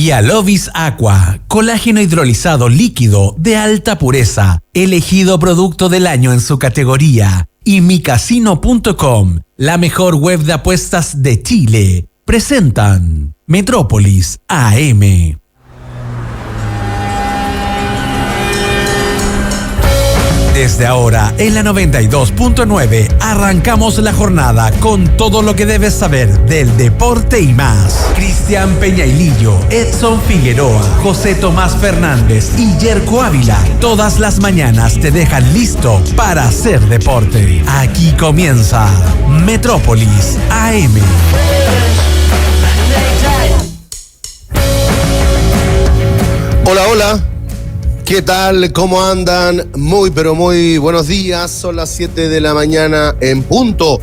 Y Alovis Aqua, colágeno hidrolizado líquido de alta pureza, elegido producto del año en su categoría. Y micasino.com, la mejor web de apuestas de Chile, presentan Metrópolis AM. Desde ahora, en la 92.9, arrancamos la jornada con todo lo que debes saber del deporte y más. Cristian Peñailillo, Edson Figueroa, José Tomás Fernández y Yerko Ávila, todas las mañanas te dejan listo para hacer deporte. Aquí comienza Metrópolis AM. Hola, hola. ¿Qué tal? ¿Cómo andan? Muy, pero muy buenos días. Son las 7 de la mañana en punto.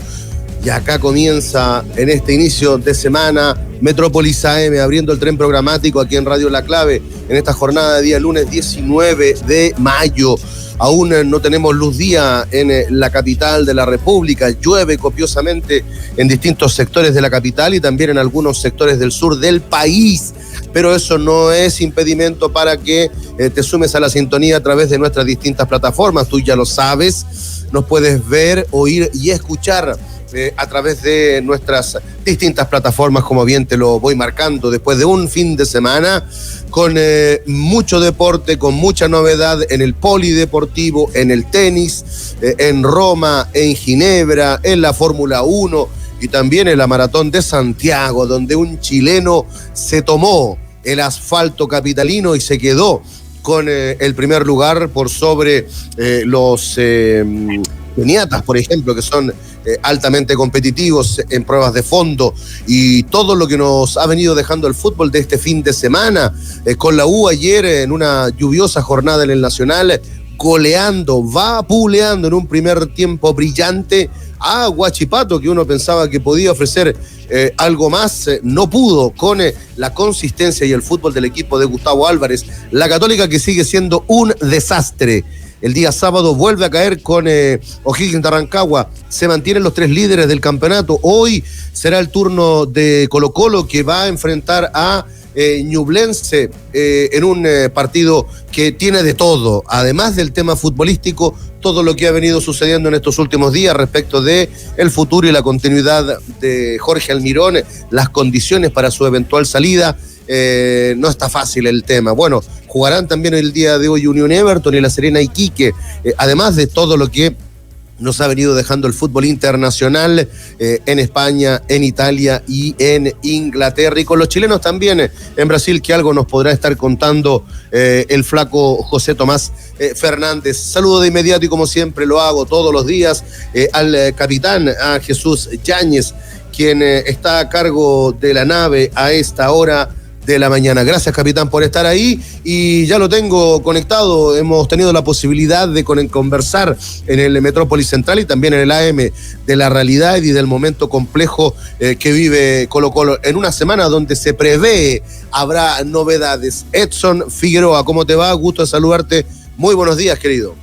Y acá comienza en este inicio de semana Metrópolis AM, abriendo el tren programático aquí en Radio La Clave, en esta jornada de día lunes 19 de mayo. Aún no tenemos luz día en la capital de la República. Llueve copiosamente en distintos sectores de la capital y también en algunos sectores del sur del país. Pero eso no es impedimento para que te sumes a la sintonía a través de nuestras distintas plataformas. Tú ya lo sabes, nos puedes ver, oír y escuchar a través de nuestras distintas plataformas, como bien te lo voy marcando, después de un fin de semana con mucho deporte, con mucha novedad en el polideportivo, en el tenis, en Roma, en Ginebra, en la Fórmula 1 y también en la Maratón de Santiago, donde un chileno se tomó el asfalto capitalino y se quedó con el primer lugar por sobre los keniatas, por ejemplo, que son altamente competitivos en pruebas de fondo, y todo lo que nos ha venido dejando el fútbol de este fin de semana, con la U ayer en una lluviosa jornada en el Nacional, goleando, vapuleando en un primer tiempo brillante a Huachipato, que uno pensaba que podía ofrecer algo más, no pudo con la consistencia y el fútbol del equipo de Gustavo Álvarez. La Católica, que sigue siendo un desastre. El día sábado vuelve a caer con O'Higgins de Rancagua. Se mantienen los 3 líderes del campeonato. Hoy será el turno de Colo-Colo, que va a enfrentar a Ñublense en un partido que tiene de todo, además del tema futbolístico, todo lo que ha venido sucediendo en estos últimos días respecto de el futuro y la continuidad de Jorge Almirón, las condiciones para su eventual salida. No está fácil el tema. Bueno, jugarán también el día de hoy Unión Everton y La Serena Iquique, además de todo lo que nos ha venido dejando el fútbol internacional en España, en Italia y en Inglaterra. Y con los chilenos también en Brasil, que algo nos podrá estar contando el flaco José Tomás Fernández. Saludo de inmediato, y como siempre lo hago todos los días, al capitán, a Jesús Yáñez, quien está a cargo de la nave a esta hora de la mañana. Gracias, capitán, por estar ahí, y ya lo tengo conectado. Hemos tenido la posibilidad de conversar en el Metrópolis Central y también en el AM de la realidad y del momento complejo que vive Colo-Colo en una semana donde se prevé habrá novedades. Edson Figueroa, ¿cómo te va? Gusto de saludarte. Muy buenos días, querido.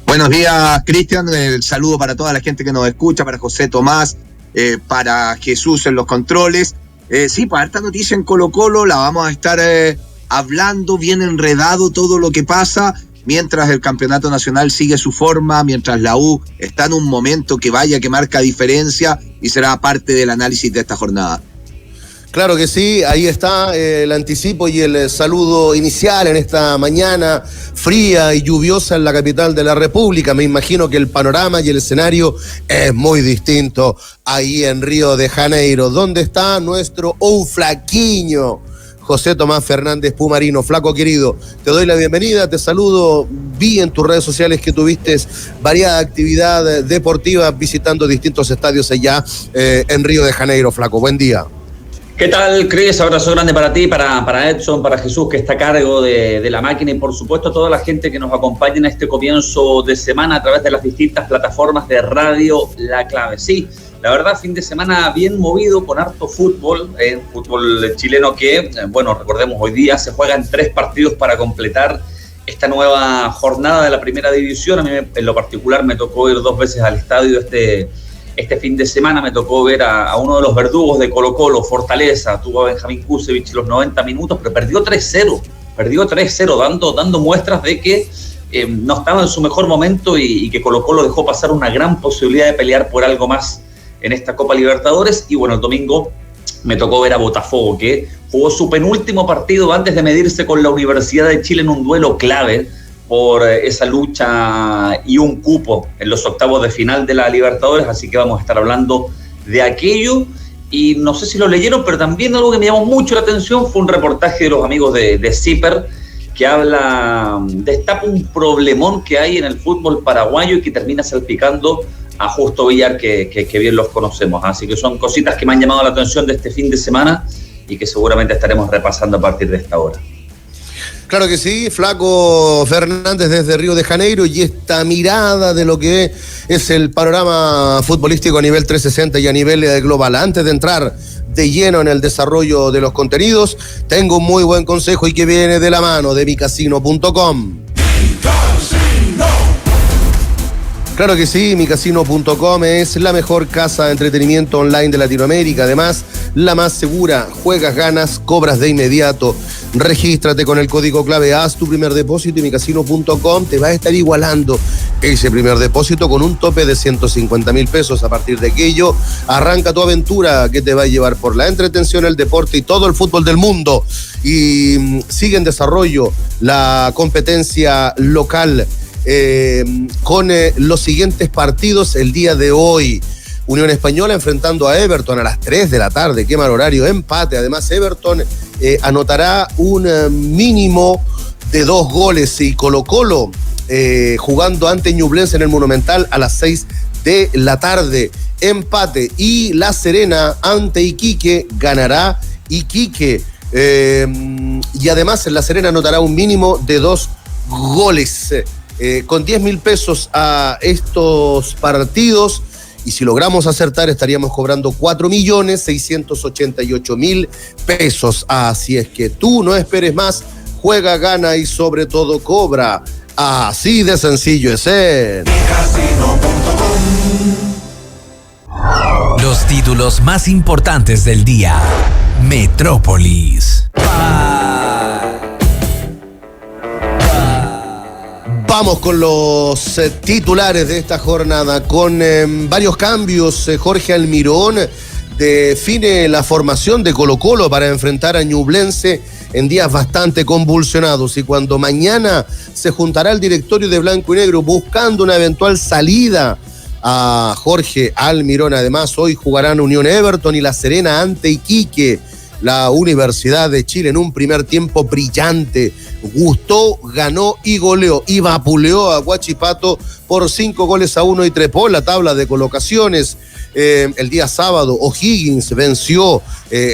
Buenos días, Cristian. El saludo para toda la gente que nos escucha, para José Tomás, para Jesús en los controles. Sí, para esta noticia en Colo-Colo la vamos a estar hablando, bien enredado todo lo que pasa, mientras el campeonato nacional sigue su forma, mientras la U está en un momento que marca diferencia, y será parte del análisis de esta jornada. Claro que sí, ahí está el anticipo y el saludo inicial en esta mañana fría y lluviosa en la capital de la República. Me imagino que el panorama y el escenario es muy distinto ahí en Río de Janeiro, donde está nuestro flaquiño José Tomás Fernández Pumarino. Flaco querido, te doy la bienvenida, te saludo. Vi en tus redes sociales que tuviste variada actividad deportiva visitando distintos estadios allá en Río de Janeiro. Flaco, buen día. ¿Qué tal, Cris? Abrazo grande para ti, para Edson, para Jesús, que está a cargo de la máquina, y por supuesto a toda la gente que nos acompaña en este comienzo de semana a través de las distintas plataformas de Radio La Clave. Sí, la verdad, fin de semana bien movido, con harto fútbol, fútbol chileno que, bueno, recordemos, hoy día se juegan 3 partidos para completar esta nueva jornada de la primera división. A mí en lo particular me tocó ir 2 veces al estadio Este fin de semana me tocó ver a uno de los verdugos de Colo-Colo, Fortaleza, tuvo a Benjamín Kusevich los 90 minutos, pero perdió 3-0, dando muestras de que no estaba en su mejor momento y que Colo-Colo dejó pasar una gran posibilidad de pelear por algo más en esta Copa Libertadores. Y bueno, el domingo me tocó ver a Botafogo, que jugó su penúltimo partido antes de medirse con la Universidad de Chile en un duelo clave por esa lucha y un cupo en los octavos de final de la Libertadores, así que vamos a estar hablando de aquello. Y no sé si lo leyeron, pero también algo que me llamó mucho la atención fue un reportaje de los amigos de Zipper, que destapa un problemón que hay en el fútbol paraguayo y que termina salpicando a Justo Villar, que bien los conocemos. Así que son cositas que me han llamado la atención de este fin de semana y que seguramente estaremos repasando a partir de esta hora. Claro que sí, Flaco Fernández desde Río de Janeiro, y esta mirada de lo que es el panorama futbolístico a nivel 360 y a nivel global. Antes de entrar de lleno en el desarrollo de los contenidos, tengo un muy buen consejo y que viene de la mano de micasino.com. Claro que sí, micasino.com es la mejor casa de entretenimiento online de Latinoamérica. Además, la más segura. Juegas, ganas, cobras de inmediato. Regístrate con el código clave, haz tu primer depósito y micasino.com te va a estar igualando ese primer depósito con un tope de 150,000 pesos. A partir de aquello, arranca tu aventura que te va a llevar por la entretención, el deporte y todo el fútbol del mundo. Y sigue en desarrollo la competencia local con los siguientes partidos el día de hoy. Unión Española enfrentando a Everton a las 3 de la tarde, qué mal horario, empate. Además, Everton anotará un mínimo de 2 goles y Colo-Colo jugando ante Ñublense en el Monumental a las 6 de la tarde, empate. Y La Serena ante Iquique, ganará Iquique. Y además La Serena anotará un mínimo de 2 goles. Con 10,000 pesos a estos partidos, y si logramos acertar estaríamos cobrando 4,688,000 pesos. Así es que tú no esperes más, juega, gana y sobre todo cobra. Así de sencillo es ser. Los títulos más importantes del día. Metrópolis. Vamos con los titulares de esta jornada, con varios cambios. Jorge Almirón define la formación de Colo-Colo para enfrentar a Ñublense en días bastante convulsionados, y cuando mañana se juntará el directorio de Blanco y Negro buscando una eventual salida a Jorge Almirón. Además, hoy jugarán Unión Everton y La Serena ante Iquique. La Universidad de Chile en un primer tiempo brillante. Gustó, ganó y goleó. Y vapuleó a Huachipato por 5-1 y trepó la tabla de colocaciones. El día sábado, O'Higgins venció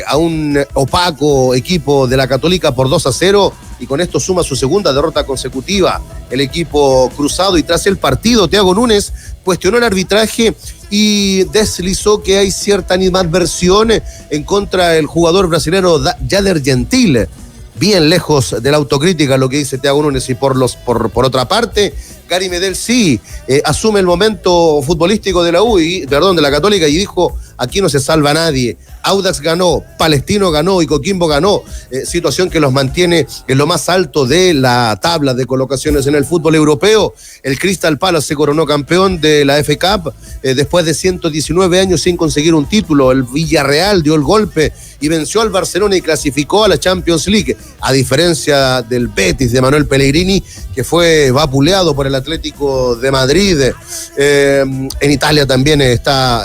a un opaco equipo de la Católica por 2-0 y con esto suma su segunda derrota consecutiva el equipo cruzado. Y tras el partido, Thiago Núñez cuestionó el arbitraje y deslizó que hay cierta animadversión en contra del jugador brasileño Jader Gentile. Bien lejos de la autocrítica lo que dice Thiago Núñez. Y por otra parte, Gary Medel sí asume el momento futbolístico de de la Católica, y dijo: aquí no se salva nadie. Audax ganó, Palestino ganó y Coquimbo ganó, situación que los mantiene en lo más alto de la tabla de colocaciones en el fútbol europeo. El Crystal Palace se coronó campeón de la FA Cup después de 119 años sin conseguir un título. El Villarreal dio el golpe y venció al Barcelona y clasificó a la Champions League, a diferencia del Betis de Manuel Pellegrini, que fue vapuleado por el Atlético de Madrid. En Italia también está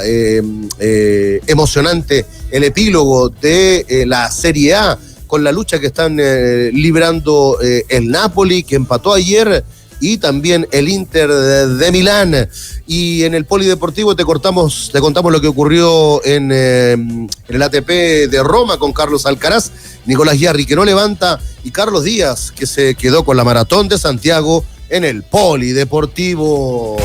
emocionante el epílogo de la Serie A, con la lucha que están librando el Napoli, que empató ayer, y también el Inter de Milán. Y en el polideportivo te contamos lo que ocurrió en el ATP de Roma con Carlos Alcaraz, Nicolás Jarry, que no levanta, y Carlos Díaz, que se quedó con la maratón de Santiago en el polideportivo.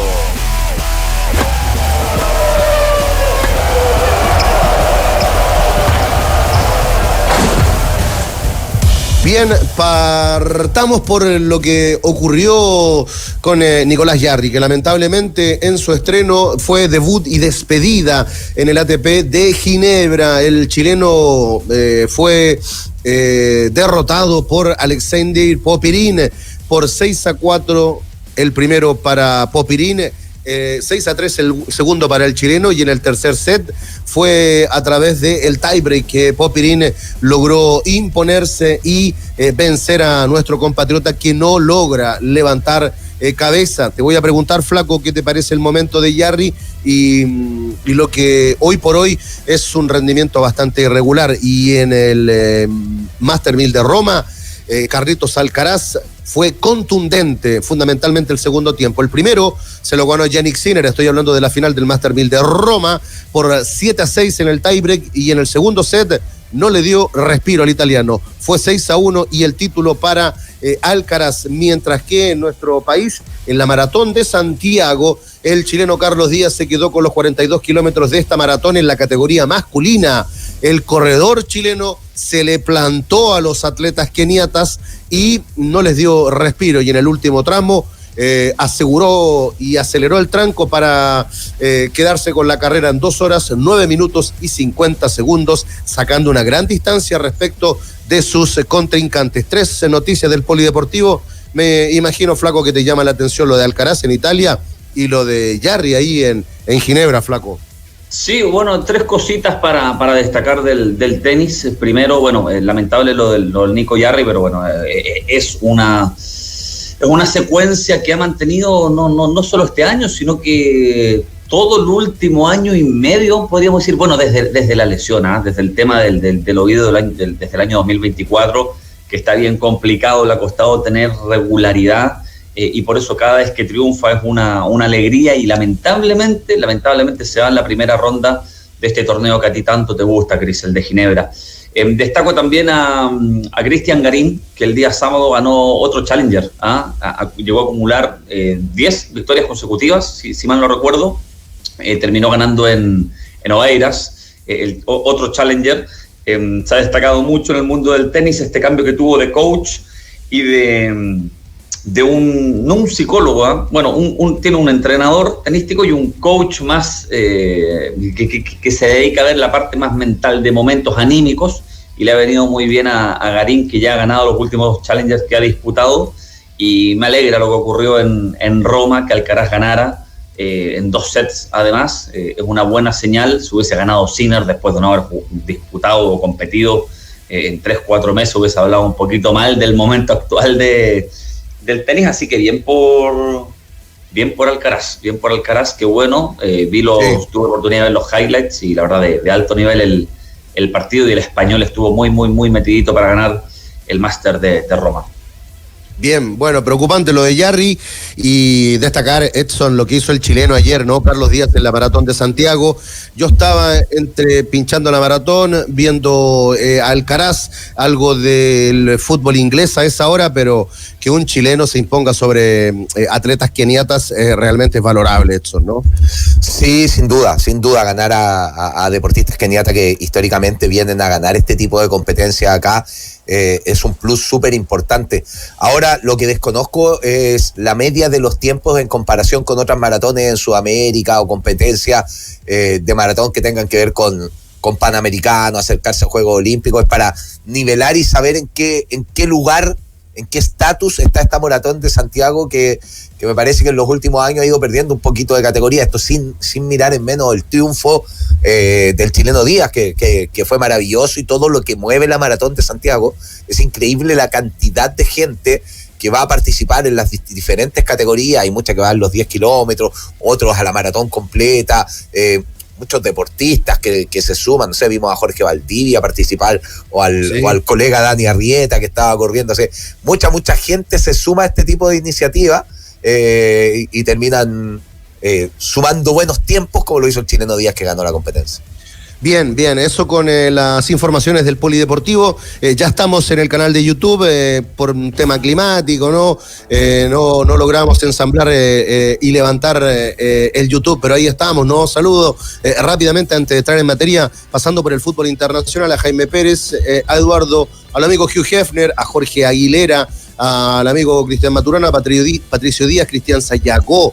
Bien, partamos por lo que ocurrió con Nicolás Jarry, que lamentablemente en su estreno fue debut y despedida en el ATP de Ginebra. El chileno fue derrotado por Alexander Popyrin por 6-4, el primero para Popyrin, 6-3 el segundo para el chileno, y en el tercer set fue a través del tiebreak que Popyrin logró imponerse y vencer a nuestro compatriota, que no logra levantar cabeza. Te voy a preguntar, Flaco, ¿qué te parece el momento de Jarry y lo que hoy por hoy es un rendimiento bastante irregular? Y en el Master 1000 de Roma, Carlitos Alcaraz fue contundente, fundamentalmente el segundo tiempo. El primero se lo ganó Jannik Sinner, estoy hablando de la final del Master 1000 de Roma, por 7-6 en el tiebreak, y en el segundo set no le dio respiro al italiano. Fue 6-1 y el título para Alcaraz, mientras que en nuestro país, en la maratón de Santiago, el chileno Carlos Díaz se quedó con los 42 kilómetros de esta maratón en la categoría masculina. El corredor chileno se le plantó a los atletas keniatas y no les dio respiro, y en el último tramo aseguró y aceleró el tranco para quedarse con la carrera en 2 horas, 9 minutos y 50 segundos, sacando una gran distancia respecto de sus contrincantes. 3 noticias del polideportivo. Me imagino, Flaco, que te llama la atención lo de Alcaraz en Italia y lo de Jarry ahí en Ginebra, Flaco. Sí, bueno, 3 cositas para destacar del tenis. Primero, bueno, lamentable lo del Nico Jarry, pero bueno, es una secuencia que ha mantenido no solo este año, sino que todo el último año y medio, podríamos decir, bueno, desde la lesión, desde el tema del oído desde el año 2024, que está bien complicado, le ha costado tener regularidad, y por eso cada vez que triunfa es una alegría, y lamentablemente se va en la primera ronda de este torneo que a ti tanto te gusta, Cris, el de Ginebra. Destaco también a Cristian Garín, que el día sábado ganó otro Challenger, llegó a acumular 10 victorias consecutivas, si mal no recuerdo. Terminó ganando en Oeiras, otro Challenger. Se ha destacado mucho en el mundo del tenis este cambio que tuvo de coach y de no un psicólogo, tiene un entrenador tenístico y un coach más que se dedica a ver la parte más mental, de momentos anímicos, y le ha venido muy bien a Garín, que ya ha ganado los últimos Challengers que ha disputado, y me alegra lo que ocurrió en Roma, que Alcaraz ganara en 2 sets. Además, es una buena señal. Si hubiese ganado Sinner después de no haber disputado o competido en 3-4 meses, hubiese hablado un poquito mal del momento actual del tenis, así que bien por Alcaraz, que bueno, tuve oportunidad de ver los highlights, y la verdad de alto nivel el partido, y el español estuvo muy, muy, muy metidito para ganar el Master de Roma. Bien, bueno, preocupante lo de Jarry, y destacar, Edson, lo que hizo el chileno ayer, ¿no? Carlos Díaz en la maratón de Santiago. Yo estaba pinchando la maratón, viendo a Alcaraz, algo del fútbol inglés a esa hora, pero que un chileno se imponga sobre atletas keniatas realmente es valorable, Edson, ¿no? Sí, sin duda, ganar a deportistas keniatas que históricamente vienen a ganar este tipo de competencia acá. Es un plus súper importante. Ahora, lo que desconozco es la media de los tiempos en comparación con otras maratones en Sudamérica o competencias de maratón que tengan que ver con Panamericano, acercarse a Juegos Olímpicos, es para nivelar y saber en qué lugar, en qué estatus está esta maratón de Santiago, que me parece que en los últimos años ha ido perdiendo un poquito de categoría. Esto sin mirar en menos el triunfo del chileno Díaz, que fue maravilloso, y todo lo que mueve la maratón de Santiago. Es increíble la cantidad de gente que va a participar en las diferentes categorías. Hay muchas que van los 10 kilómetros, otros a la maratón completa, muchos deportistas que se suman. No sé, vimos a Jorge Valdivia participar, o al colega Dani Arrieta, que estaba corriendo. O sea, mucha gente se suma a este tipo de iniciativa, y terminan sumando buenos tiempos, como lo hizo el chileno Díaz, que ganó la competencia. Bien, eso con las informaciones del Polideportivo. Ya estamos en el canal de YouTube por un tema climático, ¿no? No logramos ensamblar y levantar el YouTube, pero ahí estamos, ¿no? Saludo rápidamente antes de entrar en materia, pasando por el fútbol internacional, a Jaime Pérez, a Eduardo, al amigo Hugh Hefner, a Jorge Aguilera, al amigo Cristian Maturana, Patricio Díaz, Cristian Sayagó,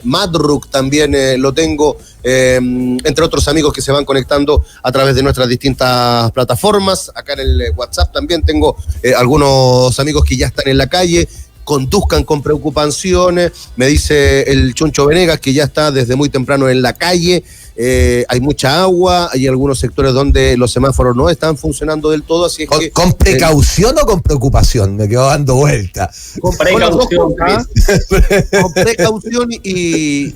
Madruk también lo tengo, entre otros amigos que se van conectando a través de nuestras distintas plataformas. Acá en el WhatsApp también tengo algunos amigos que ya están en la calle. Conduzcan con preocupación, me dice el Choncho Venegas que ya está desde muy temprano en la calle. Hay mucha agua, hay algunos sectores donde los semáforos no están funcionando del todo, así es que... ¿Con precaución o con preocupación? Me quedo dando vuelta. Con precaución, con precaución y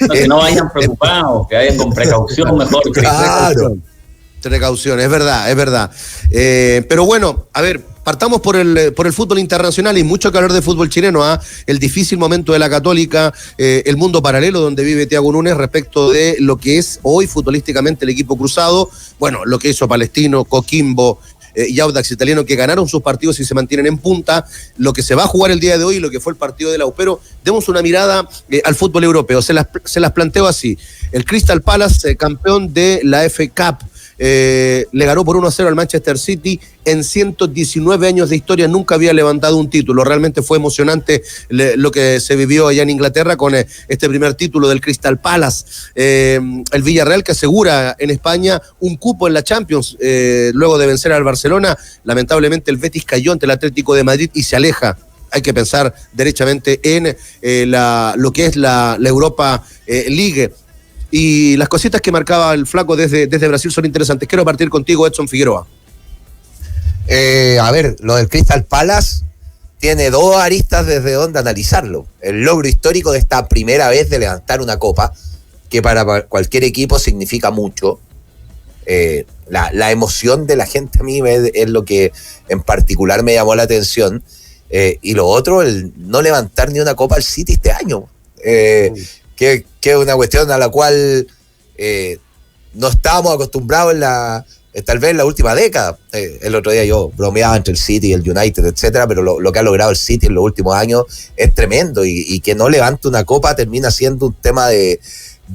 no, que no vayan preocupados, que vayan con precaución mejor. Claro. Precaución, es verdad. Pero bueno, a ver, partamos por el fútbol internacional y mucho que hablar de fútbol chileno, el difícil momento de la Católica, el mundo paralelo donde vive Thiago Núñez respecto de lo que es hoy futbolísticamente el equipo cruzado, bueno, lo que hizo Palestino, Coquimbo y Audax Italiano, que ganaron sus partidos y se mantienen en punta, lo que se va a jugar el día de hoy, lo que fue el partido de la U. Pero demos una mirada al fútbol europeo, se las planteo así. El Crystal Palace, campeón de la FA Cup, le ganó por 1-0 al Manchester City. En 119 años de historia nunca había levantado un título. Realmente fue emocionante lo que se vivió allá en Inglaterra con este primer título del Crystal Palace. El Villarreal, que asegura en España un cupo en la Champions luego de vencer al Barcelona. Lamentablemente el Betis cayó ante el Atlético de Madrid y se aleja. Hay que pensar derechamente en lo que es la Europa League. Y las cositas que marcaba el flaco desde Brasil son interesantes. Quiero partir contigo, Edson Figueroa. A ver, lo del Crystal Palace tiene dos aristas desde donde analizarlo. El logro histórico de esta primera vez de levantar una copa, que para cualquier equipo significa mucho. La emoción de la gente a mí es lo que en particular me llamó la atención. Y lo otro, el no levantar ni una copa al City este año. Que es una cuestión a la cual no estábamos acostumbrados tal vez en la última década. El otro día yo bromeaba entre el City y el United, etcétera, pero lo que ha logrado el City en los últimos años es tremendo, y que no levante una copa termina siendo un tema de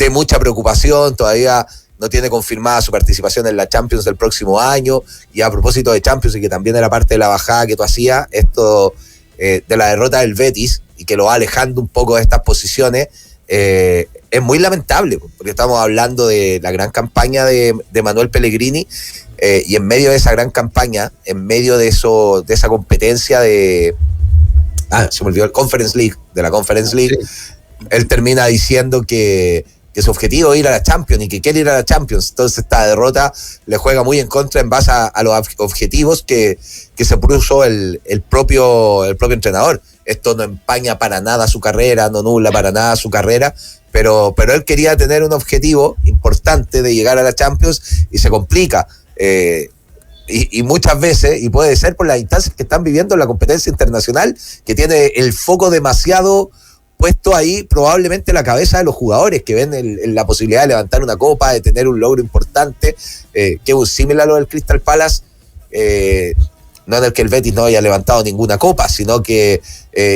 mucha preocupación. Todavía no tiene confirmada su participación en la Champions del próximo año. Y a propósito de Champions, y que también era parte de la bajada que tú hacías, esto de la derrota del Betis, y que lo va alejando un poco de estas posiciones, es muy lamentable, porque estamos hablando de la gran campaña de Manuel Pellegrini, y en medio de esa gran campaña, en medio de esa competencia se me olvidó, de la Conference League, sí. Él termina diciendo que su objetivo es ir a la Champions y que quiere ir a la Champions. Entonces esta derrota le juega muy en contra en base a los objetivos que se puso el propio entrenador. Esto no empaña para nada su carrera, no nubla para nada su carrera, pero él quería tener un objetivo importante de llegar a la Champions y se complica. Y muchas veces, y puede ser por las instancias que están viviendo en la competencia internacional, que tiene el foco demasiado puesto ahí, probablemente la cabeza de los jugadores que ven la posibilidad de levantar una copa, de tener un logro importante, que es un similar a lo del Crystal Palace, no en el que el Betis no haya levantado ninguna copa, sino que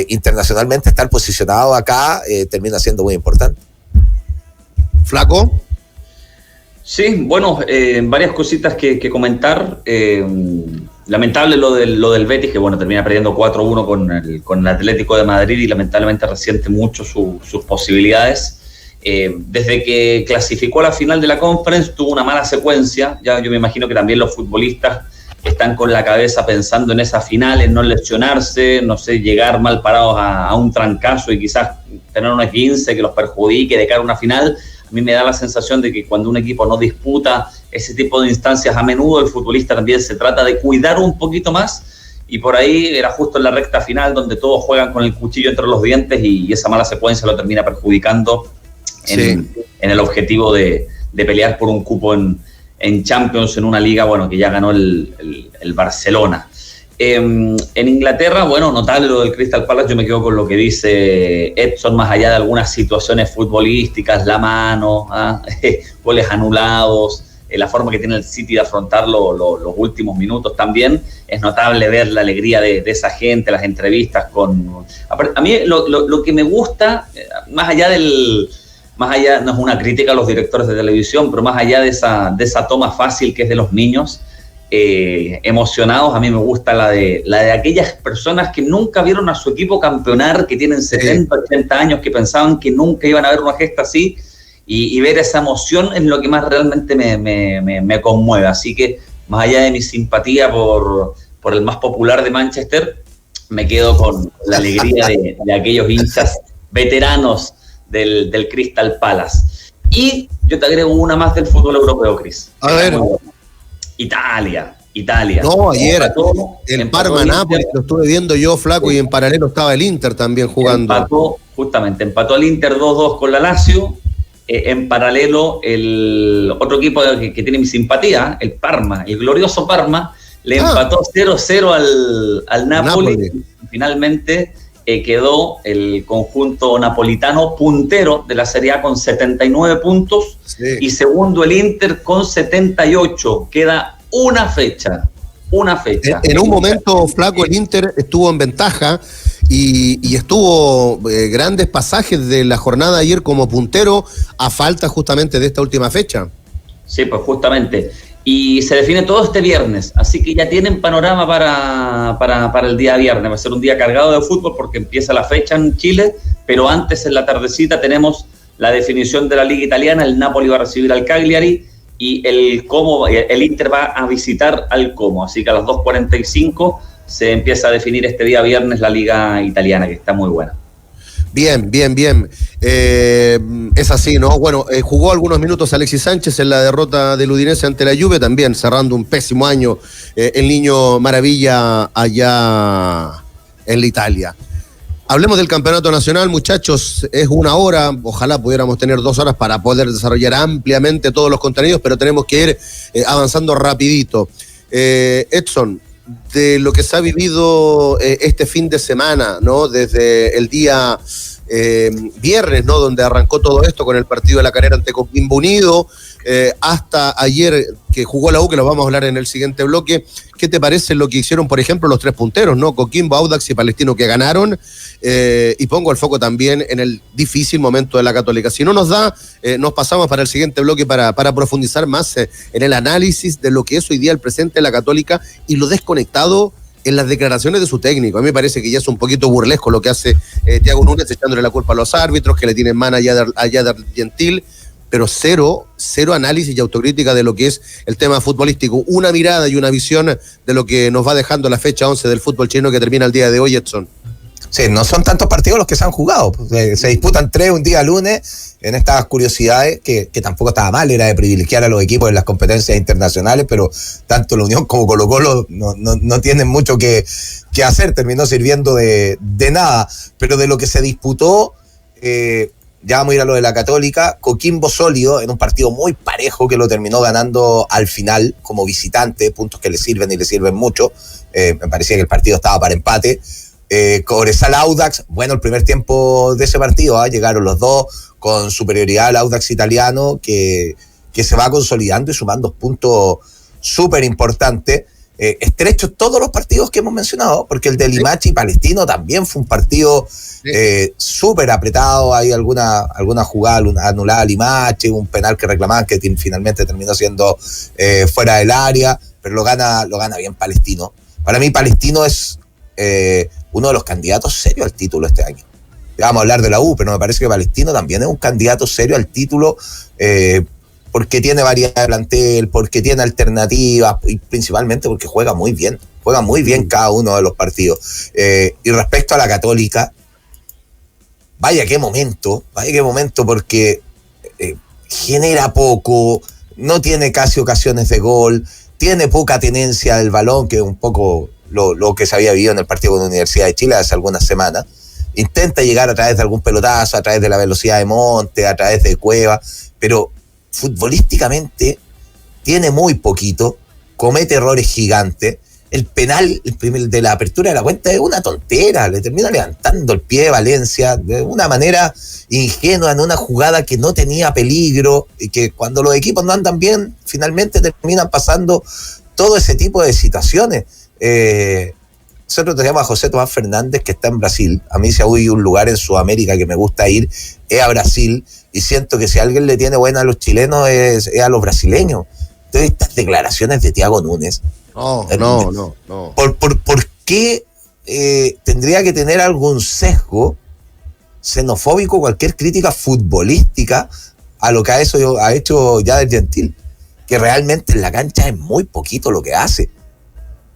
internacionalmente estar posicionado acá termina siendo muy importante. ¿Flaco? Sí, bueno, varias cositas que comentar. Lamentable lo del Betis, que bueno, termina perdiendo 4-1 con el Atlético de Madrid y lamentablemente resiente mucho sus posibilidades. Desde que clasificó a la final de la Conference tuvo una mala secuencia. Ya yo me imagino que también los futbolistas están con la cabeza pensando en esa final, en no lesionarse, no sé, llegar mal parados a un trancazo y quizás tener un esguince que los perjudique de cara a una final. A mí me da la sensación de que cuando un equipo no disputa ese tipo de instancias a menudo, el futbolista también se trata de cuidar un poquito más, y por ahí era justo en la recta final donde todos juegan con el cuchillo entre los dientes y esa mala secuencia lo termina perjudicando en el objetivo de pelear por un cupo en Champions, en una liga bueno que ya ganó el Barcelona. En Inglaterra, bueno, notable lo del Crystal Palace. Yo me quedo con lo que dice Edson, más allá de algunas situaciones futbolísticas, la mano, goles anulados, la forma que tiene el City de afrontar los últimos minutos también. Es notable ver la alegría de esa gente, las entrevistas con... A mí lo que me gusta, más allá, no es una crítica a los directores de televisión, pero más allá de esa toma fácil que es de los niños, emocionados, a mí me gusta la de aquellas personas que nunca vieron a su equipo campeonar, que tienen 70, 80 años, que pensaban que nunca iban a ver una gesta así, y ver esa emoción es lo que más realmente me conmueve. Así que, más allá de mi simpatía por el más popular de Manchester, me quedo con la alegría de aquellos hinchas veteranos del Crystal Palace. Y yo te agrego una más del fútbol europeo, Cris. A ver. Italia. No, ayer el Parma-Nápoles lo estuve viendo yo, flaco, y en paralelo estaba el Inter también jugando. Empató el Inter 2-2 con la Lazio. En paralelo, el otro equipo que tiene mi simpatía, el Parma, el glorioso Parma, le empató 0-0 al Napoli. Finalmente quedó el conjunto napolitano puntero de la Serie A con 79 puntos, y segundo el Inter con 78. Queda una fecha. En un momento, flaco, el Inter estuvo en ventaja y estuvo grandes pasajes de la jornada ayer como puntero, a falta justamente de esta última fecha. Sí, pues justamente. Y se define todo este viernes, así que ya tienen panorama para el día viernes. Va a ser un día cargado de fútbol porque empieza la fecha en Chile, pero antes, en la tardecita, tenemos la definición de la Liga Italiana. El Napoli va a recibir al Cagliari y el Inter va a visitar al Como. Así que a las 2:45 se empieza a definir este día viernes la Liga Italiana, que está muy buena. Bien. Es así, ¿no? Bueno, jugó algunos minutos Alexis Sánchez en la derrota del Udinese ante la Juve, también cerrando un pésimo año el niño maravilla allá en la Italia. Hablemos del campeonato nacional, muchachos. Es 1 hora, ojalá pudiéramos tener 2 horas para poder desarrollar ampliamente todos los contenidos, pero tenemos que ir avanzando rapidito. Edson, de lo que se ha vivido este fin de semana, ¿no? Desde el día viernes, ¿no? Donde arrancó todo esto con el partido de La Calera ante Coquimbo Unido, hasta ayer que jugó la U, que lo vamos a hablar en el siguiente bloque. ¿Qué te parece lo que hicieron, por ejemplo, los 3 punteros, ¿no? Coquimbo, Audax y Palestino, que ganaron, y pongo el foco también en el difícil momento de la Católica. Si no nos da, nos pasamos para el siguiente bloque para profundizar más en el análisis de lo que es hoy día el presente de la Católica y lo desconectado en las declaraciones de su técnico. A mí me parece que ya es un poquito burlesco lo que hace Thiago Núñez, echándole la culpa a los árbitros, que le tienen mano allá de Gentil, pero cero análisis y autocrítica de lo que es el tema futbolístico. Una mirada y una visión de lo que nos va dejando la fecha 11 del fútbol chileno que termina el día de hoy, Edson. Sí, no son tantos partidos los que se han jugado. Se disputan 3 un día lunes en estas curiosidades, que tampoco estaba mal, era de privilegiar a los equipos en las competencias internacionales, pero tanto la Unión como Colo-Colo no tienen mucho que hacer, terminó sirviendo de nada. Pero de lo que se disputó, ya vamos a ir a lo de la Católica. Coquimbo sólido en un partido muy parejo que lo terminó ganando al final como visitante, puntos que le sirven y le sirven mucho. Me parecía que el partido estaba para empate. Cobresal Audax, bueno, el primer tiempo de ese partido, llegaron los dos con superioridad al Audax italiano, que se va consolidando y sumando puntos súper importantes. Estrechos todos los partidos que hemos mencionado, porque el de Limache y Palestino también fue un partido súper apretado. Hay alguna jugada anulada a Limache, un penal que reclamaban que finalmente terminó siendo fuera del área, pero lo gana bien Palestino. Para mí Palestino es uno de los candidatos serios al título este año. Vamos a hablar de la U, pero me parece que Palestino también es un candidato serio al título, porque tiene variedad de plantel, porque tiene alternativas y principalmente porque juega muy bien cada uno de los partidos. Y respecto a la Católica, vaya qué momento, porque genera poco, no tiene casi ocasiones de gol, tiene poca tenencia del balón, que es un poco lo que se había vivido en el partido con la Universidad de Chile hace algunas semanas. Intenta llegar a través de algún pelotazo, a través de la velocidad de Monte, a través de Cueva, pero futbolísticamente tiene muy poquito, comete errores gigantes, el penal, el primer de la apertura de la cuenta, es una tontera, le termina levantando el pie de Valencia de una manera ingenua, en una jugada que no tenía peligro, y que cuando los equipos no andan bien, finalmente terminan pasando todo ese tipo de situaciones. Nosotros tenemos a José Tomás Fernández, que está en Brasil. A mí, si hay un lugar en Sudamérica que me gusta ir, es a Brasil, y siento que si alguien le tiene buena a los chilenos es a los brasileños. Entonces, estas declaraciones de Thiago Núñez, No. ¿Por qué tendría que tener algún sesgo xenofóbico cualquier crítica futbolística a lo que ha hecho Yadier Gentil? Que realmente en la cancha es muy poquito lo que hace.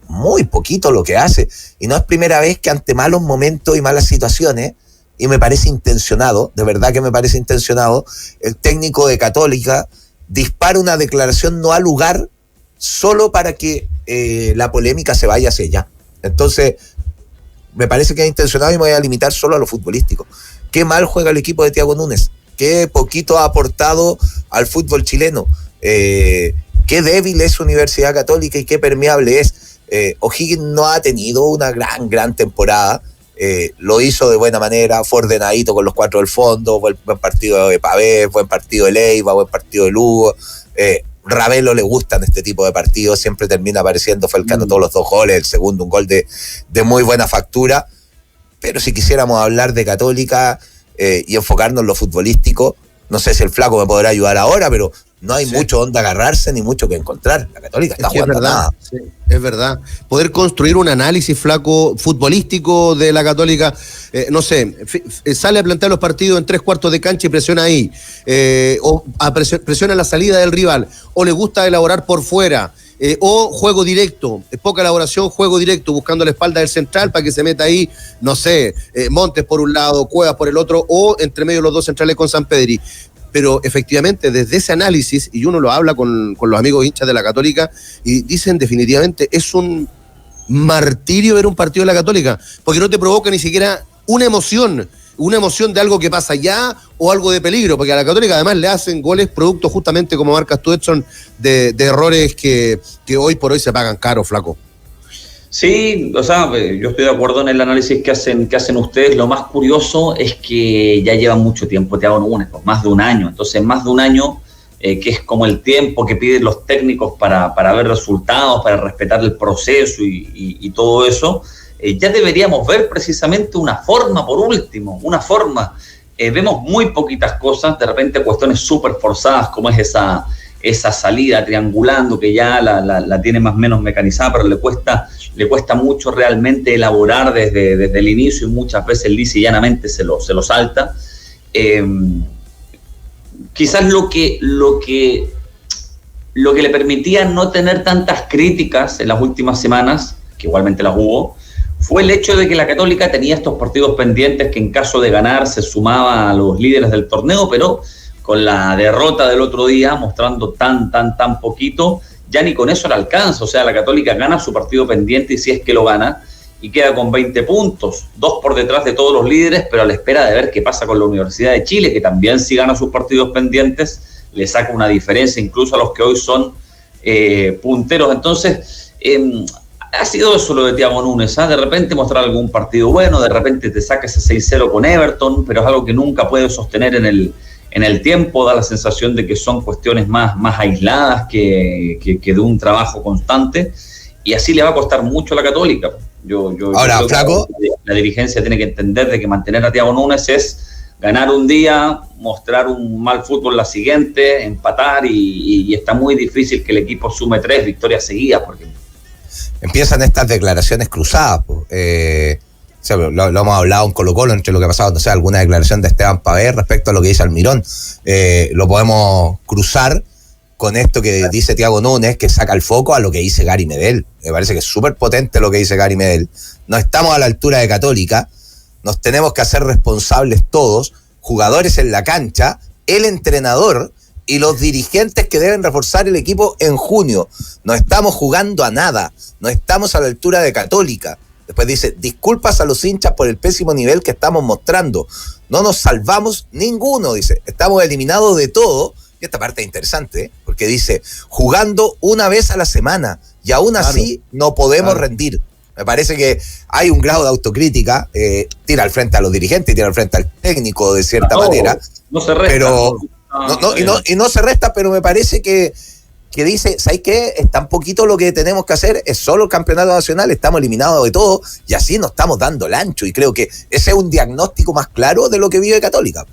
Muy poquito lo que hace. Y no es primera vez que ante malos momentos y malas situaciones, y me parece intencionado, de verdad que me parece intencionado, el técnico de Católica dispara una declaración no al lugar solo para que la polémica se vaya hacia allá. Entonces, me parece que es intencionado y me voy a limitar solo a lo futbolístico. Qué mal juega el equipo de Thiago Núñez, qué poquito ha aportado al fútbol chileno, qué débil es su Universidad Católica y qué permeable es. O'Higgins no ha tenido una gran temporada, lo hizo de buena manera, fue ordenadito con los 4 del fondo, buen partido de Pavés, buen partido de Leiva, buen partido de Lugo. Ravelo le gustan este tipo de partidos, siempre termina apareciendo, fue el que anotó los 2 goles, el segundo un gol de muy buena factura. Pero si quisiéramos hablar de Católica y enfocarnos en lo futbolístico, no sé si el Flaco me podrá ayudar ahora, pero no hay mucho donde agarrarse ni mucho que encontrar. La Católica está jugando nada. Sí, es verdad. Poder construir un análisis, Flaco, futbolístico de la Católica, no sé, sale a plantear los partidos en 3/4 de cancha y presiona ahí, o presiona la salida del rival, o le gusta elaborar por fuera, o juego directo, poca elaboración, juego directo, buscando la espalda del central para que se meta ahí, no sé, Montes por un lado, Cuevas por el otro, o entre medio los dos centrales con Sampedri. Pero efectivamente, desde ese análisis, y uno lo habla con los amigos hinchas de la Católica, y dicen definitivamente, es un martirio ver un partido de la Católica, porque no te provoca ni siquiera una emoción de algo que pasa ya o algo de peligro, porque a la Católica además le hacen goles producto justamente, como marcas tú, Edson, de errores que hoy por hoy se pagan caro, Flaco. Sí, o sea, yo estoy de acuerdo en el análisis que hacen ustedes. Lo más curioso es que ya llevan mucho tiempo Thiago Núñez, pues más de un año. Entonces, más de un año, que es como el tiempo que piden los técnicos para ver resultados, para respetar el proceso y todo eso, ya deberíamos ver precisamente una forma, por último, una forma. Vemos muy poquitas cosas, de repente cuestiones súper forzadas, como es esa salida triangulando, que ya la tiene más o menos mecanizada, pero le cuesta mucho realmente elaborar desde el inicio, y muchas veces lisa y llanamente se lo salta. Quizás lo que le permitía no tener tantas críticas en las últimas semanas, que igualmente las hubo, fue el hecho de que la Católica tenía estos partidos pendientes que en caso de ganar se sumaba a los líderes del torneo, pero con la derrota del otro día, mostrando tan poquito, ya ni con eso le alcanza. O sea, la Católica gana su partido pendiente, y si es que lo gana, y queda con 20 puntos, 2 por detrás de todos los líderes, pero a la espera de ver qué pasa con la Universidad de Chile, que también, si gana sus partidos pendientes, le saca una diferencia incluso a los que hoy son punteros. Entonces, ha sido eso lo de Thiago Núñez, ¿eh? De repente mostrar algún partido bueno, de repente te saca ese 6-0 con Everton, pero es algo que nunca puede sostener en el tiempo. Da la sensación de que son cuestiones más aisladas que de un trabajo constante, y así le va a costar mucho a la Católica. Ahora, yo Flaco, la dirigencia tiene que entender de que mantener a Thiago Núñez es ganar un día, mostrar un mal fútbol la siguiente, empatar, y está muy difícil que el equipo sume 3 victorias seguidas, porque empiezan estas declaraciones cruzadas. O sea, lo hemos hablado en Colo-Colo entre lo que ha pasado, no sé, alguna declaración de Esteban Pavés respecto a lo que dice Almirón. Lo podemos cruzar con esto que dice Thiago Núñez, que saca el foco a lo que dice Gary Medel. Me parece que es súper potente lo que dice Gary Medel. No estamos a la altura de Católica, nos tenemos que hacer responsables todos, jugadores en la cancha, el entrenador y los dirigentes que deben reforzar el equipo en junio. No estamos jugando a nada, no estamos a la altura de Católica. Después dice, disculpas a los hinchas por el pésimo nivel que estamos mostrando. No nos salvamos ninguno, dice. Estamos eliminados de todo Y esta parte es interesante, porque dice, jugando una vez a la semana y aún así no podemos rendir. Me parece que hay un grado de autocrítica, tira al frente a los dirigentes, tira al frente al técnico de cierta manera. No se resta. Pero, no se resta, pero me parece que dice, ¿sabes qué? Es tan poquito lo que tenemos que hacer, es solo el campeonato nacional, estamos eliminados de todo y así nos estamos dando el ancho. Y creo que ese es un diagnóstico más claro de lo que vive Católica.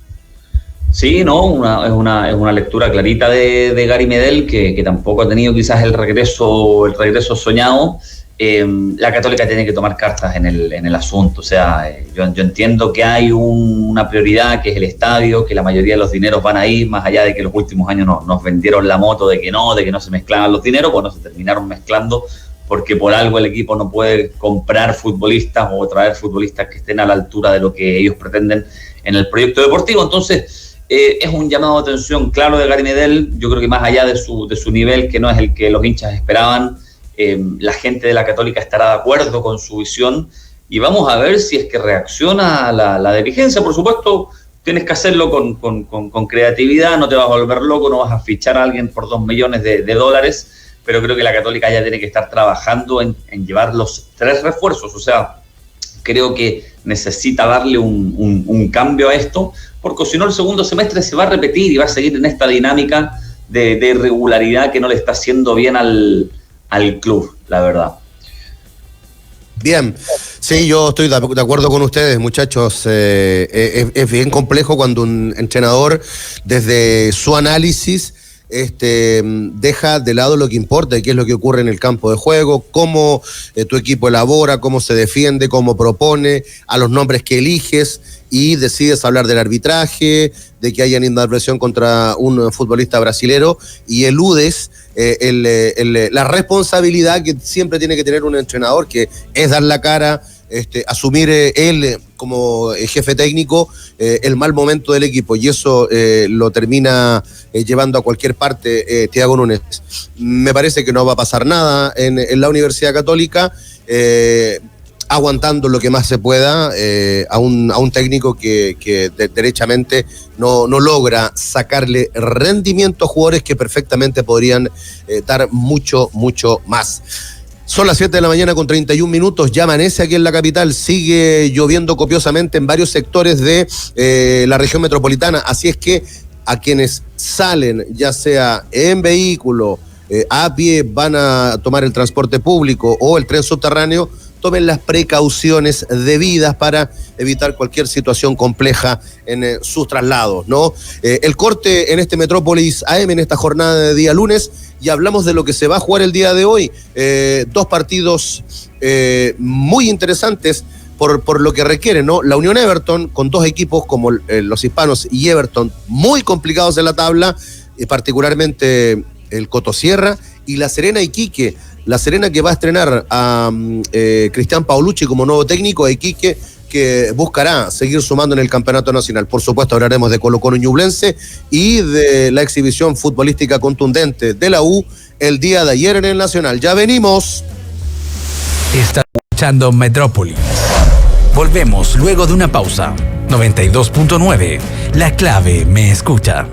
Sí, no, es una lectura clarita de Gary Medel, que tampoco ha tenido quizás el regreso soñado. La Católica tiene que tomar cartas en el asunto. O sea, yo entiendo que hay una prioridad, que es el estadio, que la mayoría de los dineros van ahí, más allá de que los últimos años nos vendieron la moto de que no se mezclaban los dineros. Bueno, se terminaron mezclando porque por algo el equipo no puede comprar futbolistas o traer futbolistas que estén a la altura de lo que ellos pretenden en el proyecto deportivo. Entonces, es un llamado de atención claro de Gary Medel. Yo creo que más allá de su nivel, que no es el que los hinchas esperaban, la gente de la Católica estará de acuerdo con su visión y vamos a ver si es que reacciona la dirigencia. Por supuesto, tienes que hacerlo con creatividad, no te vas a volver loco, no vas a fichar a alguien por $2 millones, pero creo que la Católica ya tiene que estar trabajando en llevar los 3 refuerzos. O sea, creo que necesita darle un cambio a esto, porque si no el segundo semestre se va a repetir y va a seguir en esta dinámica de irregularidad que no le está haciendo bien al club, la verdad. Bien, sí, yo estoy de acuerdo con ustedes, muchachos. Es bien complejo cuando un entrenador, desde su análisis, deja de lado lo que importa y qué es lo que ocurre en el campo de juego, cómo tu equipo elabora, cómo se defiende, cómo propone, a los nombres que eliges, y decides hablar del arbitraje, de que haya inadversión contra un futbolista brasilero, y eludes la responsabilidad que siempre tiene que tener un entrenador, que es dar la cara, asumir él como jefe técnico el mal momento del equipo, y eso lo termina llevando a cualquier parte Thiago Núñez. Me parece que no va a pasar nada en la Universidad Católica, aguantando lo que más se pueda a un técnico que derechamente no logra sacarle rendimiento a jugadores que perfectamente podrían dar mucho más. Son las 7 de la mañana con 31 minutos, ya amanece aquí en la capital, sigue lloviendo copiosamente en varios sectores de la región metropolitana, así es que a quienes salen, ya sea en vehículo, a pie, van a tomar el transporte público o el tren subterráneo, tomen las precauciones debidas para evitar cualquier situación compleja en sus traslados, ¿no? El corte en este Metrópolis AM en esta jornada de día lunes, y hablamos de lo que se va a jugar el día de hoy. 2 partidos muy interesantes por lo que requieren, ¿no? La Unión Everton, con 2 equipos como los hispanos y Everton, muy complicados en la tabla, particularmente el Cotosierra, y La Serena Iquique. La Serena, que va a estrenar a Cristian Paolucci como nuevo técnico, de Iquique, que buscará seguir sumando en el campeonato nacional. Por supuesto, hablaremos de Colo-Colo Ñublense y de la exhibición futbolística contundente de la U el día de ayer en el Nacional. Ya venimos. Está escuchando Metrópolis. Volvemos luego de una pausa. 92.9. La clave me escucha.